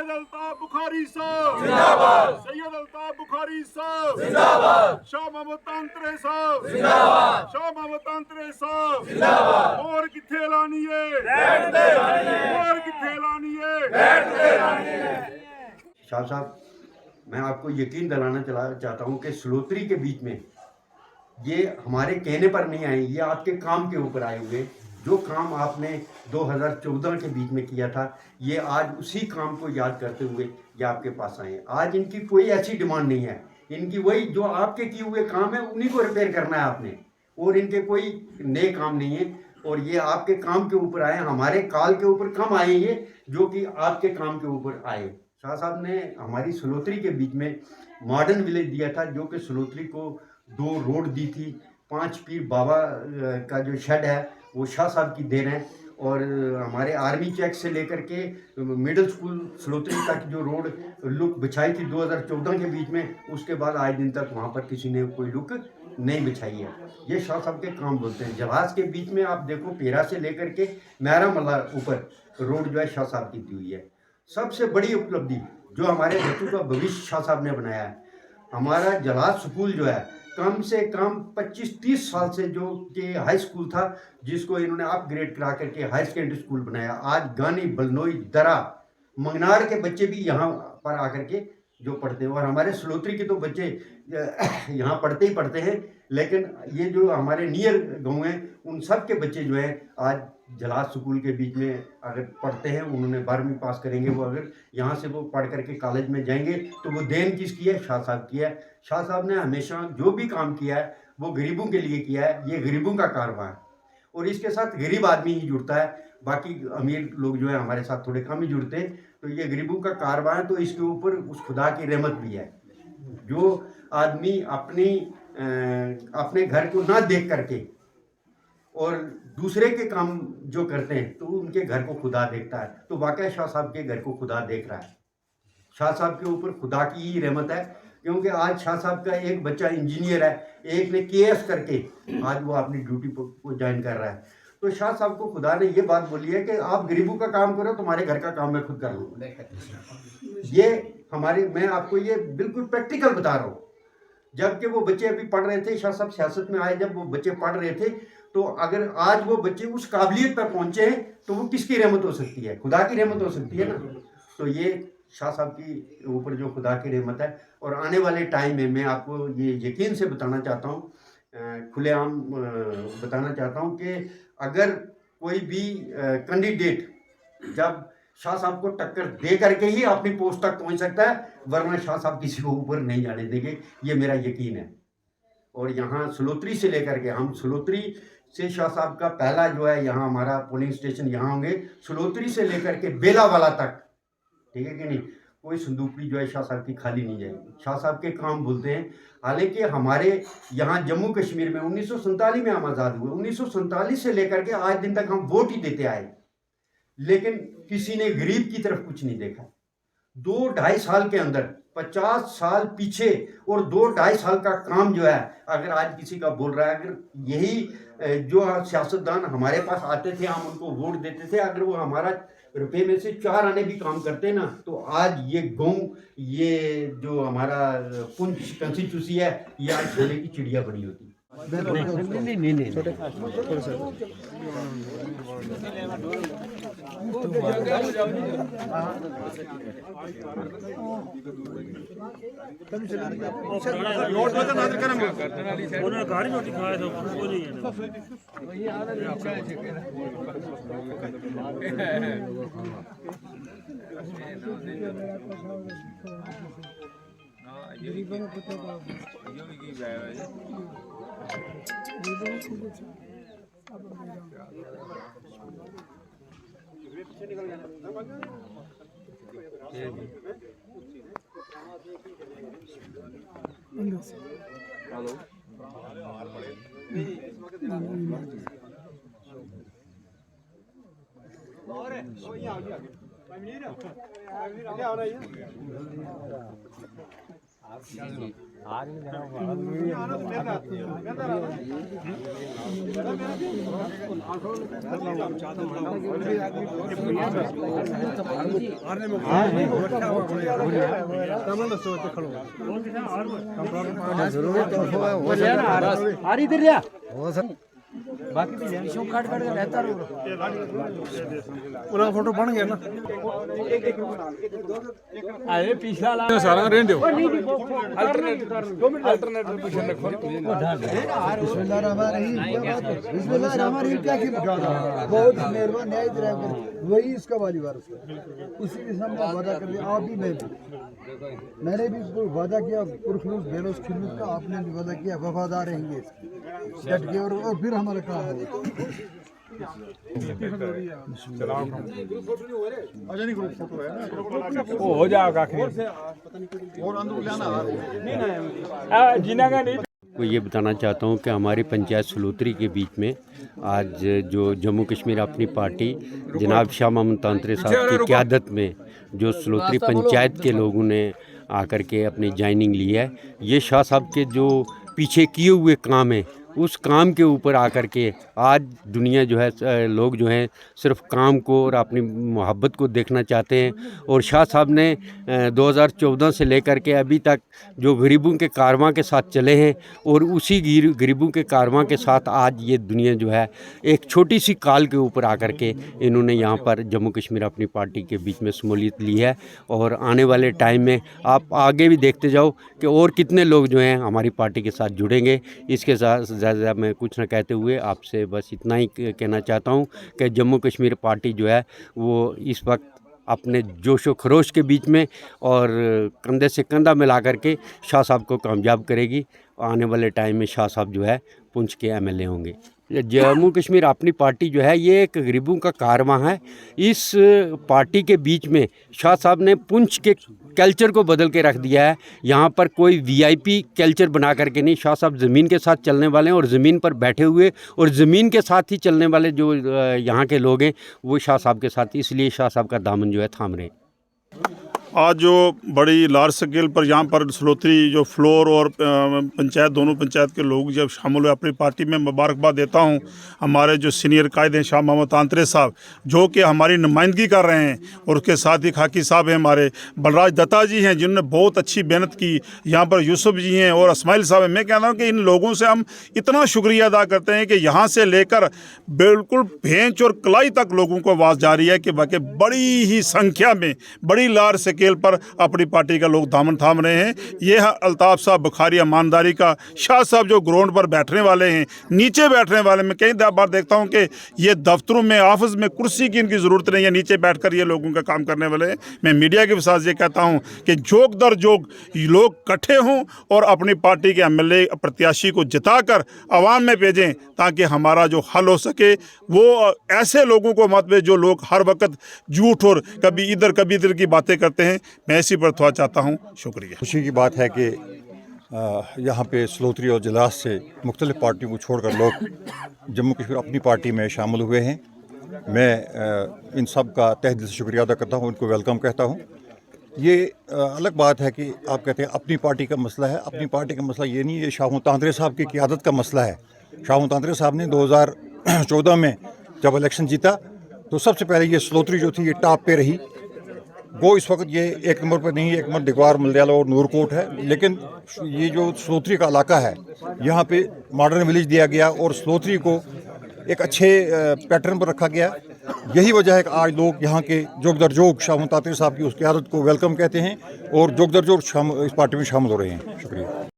सैयद अल्ताफ बुखारी साहब जिंदाबाद, सैयद अल्ताफ बुखारी साहब जिंदाबाद, शाह मोहम्मद तांत्रे साहब जिंदाबाद, शाह मोहम्मद तांत्रे साहब जिंदाबाद। और किथे लानी है बैठते लानी है, और किथे लानी है बैठते लानी है। शाह साहब, मैं आपको यकीन दिलाना चाहता हूँ कि सलोत्री के बीच में ये हमारे कहने पर नहीं आए, ये आपके काम के ऊपर आए हुए। जो काम आपने 2014 के बीच में किया था, ये आज उसी काम को याद करते हुए ये आपके पास आए हैं। आज इनकी कोई ऐसी डिमांड नहीं है, इनकी वही जो आपके किए हुए काम है उन्हीं को रिपेयर करना है आपने, और इनके कोई नए काम नहीं है। और ये आपके काम के ऊपर आए, हमारे काल के ऊपर कम आए ये, जो कि आपके काम के ऊपर आए। शाह साहब ने हमारी सलोत्री के बीच में मॉडर्न विलेज दिया था, जो कि सलोत्री को 2 रोड दी थी। 5 पीर बाबा का जो शेड है वो शाह साहब की देन है। और हमारे आर्मी चेक से लेकर के मिडिल स्कूल सलोत्री तक जो रोड लुक बिछाई थी 2014 के बीच में, उसके बाद आज दिन तक वहाँ पर किसी ने कोई लुक नहीं बिछाई है। ये शाह साहब के काम बोलते हैं। जहाज के बीच में आप देखो, पेरा से लेकर के मैरा मल्ला ऊपर रोड जो है शाह साहब की दी हुई है। सबसे बड़ी उपलब्धि जो हमारे बच्चों का भविष्य शाह साहब ने बनाया है। हमारा जलाद स्कूल जो है कम से कम 25-30 साल से जो कि हाई स्कूल था, जिसको इन्होंने अपग्रेड करा करके हाई सेकेंडरी स्कूल बनाया। आज गानी, बलनोई, दरा, मंगनार के बच्चे भी यहाँ पर आकर के जो पढ़ते हैं। और हमारे सलोत्री के तो बच्चे यहाँ पढ़ते ही पढ़ते हैं, लेकिन ये जो हमारे नियर गाँव हैं उन सब के बच्चे जो है आज जलाद स्कूल के बीच में अगर पढ़ते हैं, उन्होंने 12वीं पास करेंगे, वो अगर यहाँ से वो पढ़ करके कॉलेज में जाएंगे तो वो देन किसकी है? शाह साहब की है। शाह साहब ने हमेशा जो भी काम किया है वो गरीबों के लिए किया है। ये गरीबों का कारवां है और इसके साथ गरीब आदमी ही जुड़ता है, बाकी अमीर लोग जो है हमारे साथ थोड़े कम ही जुड़ते हैं। तो ये गरीबों का कारवां है, तो इसके ऊपर उस खुदा की रहमत भी है। जो आदमी अपने घर को ना देख करके और दूसरे के काम जो करते हैं तो उनके घर को खुदा देखता है। तो वाकई शाह साहब के घर को खुदा देख रहा है। शाह साहब के ऊपर खुदा की ही रहमत है, क्योंकि आज शाह साहब का एक बच्चा इंजीनियर है, एक ने केएस करके आज वो अपनी ड्यूटी को ज्वाइन कर रहा है। तो शाह साहब को खुदा ने ये बात बोली है कि आप गरीबों का काम करो, तुम्हारे घर का काम मैं खुद कर लूँ। ये हमारे, मैं आपको ये बिल्कुल प्रैक्टिकल बता रहा हूँ। जबकि वो बच्चे अभी पढ़ रहे थे, शाह साहब सियासत में आए, जब वो बच्चे पढ़ रहे थे, तो अगर आज वो बच्चे उस काबिलियत पर पहुंचे हैं तो वो किसकी रहमत हो सकती है? खुदा की रहमत हो सकती है ना। तो ये शाह साहब की ऊपर जो खुदा की रहमत है। और आने वाले टाइम में मैं आपको ये यकीन से बताना चाहता हूँ, खुलेआम बताना चाहता हूँ कि अगर कोई भी कैंडिडेट जब शाह साहब को टक्कर दे करके ही अपनी पोस्ट तक पहुंच सकता है, वरना शाह साहब किसी को ऊपर नहीं जाने देंगे, ये मेरा यकीन है। और यहाँ सलोत्री से लेकर के, हम सलोत्री से शाह साहब का पहला जो है यहाँ हमारा पोलिंग स्टेशन यहाँ होंगे, सलोत्री से लेकर के बेलावाला तक, ठीक है कि नहीं, कोई संदूकड़ी जो है शाह साहब की खाली नहीं जाएगी। शाह साहब के काम बोलते हैं। हालांकि हमारे यहाँ जम्मू कश्मीर में 1947 में हम आज़ाद हुए, 1947 से लेकर के आज दिन तक हम वोट ही देते आए, लेकिन किसी ने गरीब की तरफ कुछ नहीं देखा। 2-2.5 साल के अंदर 50 साल पीछे और 2-2.5 साल का काम जो है, अगर आज किसी का बोल रहा है, अगर यही जो सियासतदान हमारे पास आते थे, हम उनको वोट देते थे, अगर वो हमारा रुपये में से 4 आने भी काम करते ना, तो आज ये गाँव, ये जो हमारा पुंछ कंस्टिट्यूंसी है, ये आज छोले की चिड़िया बनी होती। नहीं। फोटो बन गया ना सारा रहने दो अल्टरनेट पोजीशन रखो बहुत मेहरबान न्याय ड्राइवर वही इसका वाली वारस है। उसी के सामने वादा कर दिया आप भी मैंने भी इसको वादा किया पुरखलूस बेरोज खिदमत का, आपने भी वादा किया वफादार रहेंगे इसके डट के और फिर हमारा काम होगा। हो जाएगा को ये बताना चाहता हूँ कि हमारी पंचायत सलोत्री के बीच में आज जो जम्मू कश्मीर अपनी पार्टी जनाब शाह मोहम्मद तांत्रे साहब की क़यादत में जो सलोत्री पंचायत के लोगों ने आकर के अपनी ज्वाइनिंग ली है, ये शाह साहब के जो पीछे किए हुए काम है उस काम के ऊपर आकर के आज दुनिया जो है लोग जो हैं सिर्फ काम को और अपनी मोहब्बत को देखना चाहते हैं। और शाह साहब ने 2014 से लेकर के अभी तक जो गरीबों के कारवां के साथ चले हैं और उसी गरीबों के कारवां के साथ आज ये दुनिया जो है एक छोटी सी काल के ऊपर आकर के इन्होंने यहाँ पर जम्मू कश्मीर अपनी पार्टी के बीच में शमूलियत ली है। और आने वाले टाइम में आप आगे भी देखते जाओ कि और कितने लोग जो हैं हमारी पार्टी के साथ जुड़ेंगे। इसके साथ ज़्यादा मैं कुछ न कहते हुए आपसे बस इतना ही कहना चाहता हूँ कि जम्मू कश्मीर पार्टी जो है वो इस वक्त अपने जोशो खरोश के बीच में और कंधे से कंधा मिला करके शाह साहब को कामयाब करेगी। आने वाले टाइम में शाह साहब जो है पुंछ के एमएलए होंगे। जम्मू कश्मीर अपनी पार्टी जो है ये एक गरीबों का कारवां है। इस पार्टी के बीच में शाह साहब ने पुंछ के कल्चर को बदल के रख दिया है। यहाँ पर कोई वीआईपी कल्चर बना करके नहीं, शाह साहब ज़मीन के साथ चलने वाले हैं और ज़मीन पर बैठे हुए और ज़मीन के साथ ही चलने वाले जो यहाँ के लोग हैं वो शाह साहब के साथ, इसलिए शाह साहब का दामन जो है थाम रहे हैं। आज जो बड़ी लार्ज स्केल पर यहाँ पर सलोत्री जो फ्लोर और पंचायत दोनों पंचायत के लोग जब शामिल हुए अपनी पार्टी में, मुबारकबाद देता हूँ हमारे जो सीनियर कायद हैं शाह मोहम्मद तांत्रे साहब जो कि हमारी नुमाइंदगी कर रहे हैं, और उसके साथ ही खाकी साहब हैं हमारे, बलराज दत्ता जी हैं जिन्होंने बहुत अच्छी मेहनत की, यहाँ पर यूसुफ जी हैं और इस्माइल साहब हैं। मैं कहता हूँ कि इन लोगों से हम इतना शुक्रिया अदा करते हैं कि यहाँ से लेकर बिल्कुल भेंच और कलाई तक लोगों को आवाज़ जा रही है कि वाकई बड़ी ही संख्या में बड़ी लार्ज स्केल पर अपनी पार्टी का लोग दामन थाम रहे हैं। ये है अल्ताफ़ साहब बुखारी ईमानदारी का, शाह साहब जो ग्राउंड पर बैठने वाले हैं, नीचे बैठने वाले। मैं कई बार देखता हूं कि ये दफ्तरों में ऑफिस में कुर्सी की इनकी ज़रूरत नहीं है, नीचे बैठकर ये लोगों का काम करने वाले हैं। मैं मीडिया के साथ ये कहता हूं कि जोग दर जोग लोग इकट्ठे हों और अपनी पार्टी के एमएलए प्रत्याशी को जिताकर आवाम में भेजें ताकि हमारा जो हल हो सके। वो ऐसे लोगों को मत भेजें जो लोग हर वक्त झूठ और कभी इधर की बातें करते हैं। मैं इसी पर थोड़ा चाहता हूँ। शुक्रिया। खुशी की बात है कि यहाँ पे सलोत्री और जिलास से मुख्तलिफ़ पार्टियों को छोड़कर लोग जम्मू कश्मीर अपनी पार्टी में शामिल हुए हैं। मैं इन सब का तहे दिल से शुक्रिया अदा करता हूँ, उनको वेलकम कहता हूँ। ये अलग बात है कि आप कहते हैं अपनी पार्टी का मसला है। अपनी पार्टी का मसला ये नहीं है, ये शाह मोहम्मद तांत्रे साहब की क़यादत का मसला है। शाह मोहम्मद तांत्रे साहब ने 2014 में जब इलेक्शन जीता तो सबसे पहले ये सलोत्री जो थी ये टॉप पे रही। वो इस वक्त ये एक नंबर पर नहीं है, एक नंबर दिगवार मलयाला और नूरकोट है। लेकिन ये जो सलोत्री का इलाका है यहाँ पे मॉडर्न विलेज दिया गया और सलोत्री को एक अच्छे पैटर्न पर रखा गया। यही वजह है कि आज लोग यहाँ के जोग दर जोग शाह मोहम्मद तांत्रे साहब की उस क़यादत को वेलकम कहते हैं और जोग दर जोग इस पार्टी में शामिल हो रहे हैं। शुक्रिया।